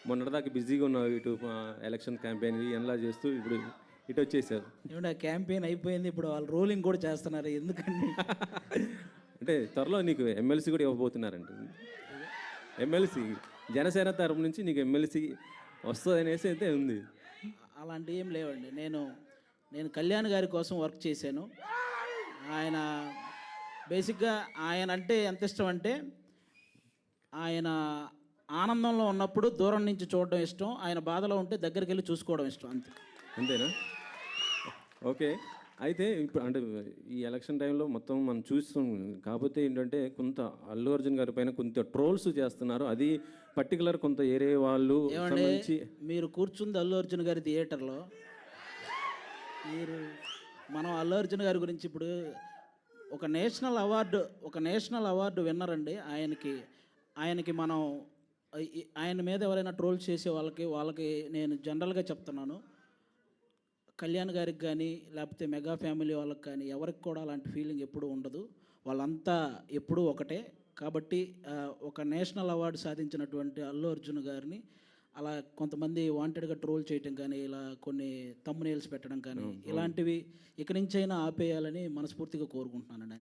మొన్నటిదాకా బిజీగా ఉన్నావు, ఇటు ఎలక్షన్ క్యాంపెయిన్ ఎలా చేస్తూ ఇప్పుడు ఇటు వచ్చేసారు. ఏమంటే క్యాంపెయిన్ అయిపోయింది, ఇప్పుడు వాళ్ళు రోలింగ్ కూడా చేస్తున్నారు. ఎందుకండి అంటే త్వరలో నీకు ఎమ్మెల్సీ కూడా ఇవ్వబోతున్నారంట. ఎమ్మెల్సీ జనసేన తరపు నుంచి నీకు ఎమ్మెల్సీ వస్తుంది అనేసి అయితే ఉంది. అలాంటివి ఏం లేవండి. నేను కళ్యాణ్ గారి కోసం వర్క్ చేశాను. ఆయన బేసిక్గా ఆయన అంటే ఎంత ఇష్టం అంటే, ఆయన ఆనందంలో ఉన్నప్పుడు దూరం నుంచి చూడడం ఇష్టం, ఆయన బాధలో ఉంటే దగ్గరికి వెళ్ళి చూసుకోవడం ఇష్టం, అంతేనా? ఓకే. అయితే ఇప్పుడు అంటే ఈ ఎలక్షన్ టైంలో మొత్తం మనం చూస్తాం. కాకపోతే ఏంటంటే కొంత అల్లు అర్జున్ గారి పైన కొంత ట్రోల్స్ చేస్తున్నారు. అది పర్టికులర్ కొంత ఏరే వాళ్ళు సంబంధించి. మీరు కూర్చుంది అల్లు అర్జున్ గారి థియేటర్లో, మనం అల్లు అర్జున్ గారి గురించి ఇప్పుడు ఒక నేషనల్ అవార్డు విన్నర్ అండి. ఆయనకి మనం ఆయన మీద ఎవరైనా ట్రోల్ చేసే వాళ్ళకి నేను జనరల్గా చెప్తున్నాను, కళ్యాణ్ గారికి కానీ లేకపోతే మెగా ఫ్యామిలీ వాళ్ళకి కానీ ఎవరికి కూడా అలాంటి ఫీలింగ్ ఎప్పుడూ ఉండదు. వాళ్ళంతా ఎప్పుడూ ఒకటే. కాబట్టి ఒక నేషనల్ అవార్డు సాధించినటువంటి అల్లు అర్జున్ గారిని అలా కొంతమంది వాంటెడ్గా ట్రోల్ చేయటం కానీ, ఇలా కొన్ని థంబ్నెయిల్స్ పెట్టడం కానీ, ఇలాంటివి ఇక నుంచైనా ఆపేయాలని మనస్ఫూర్తిగా కోరుకుంటున్నానండి.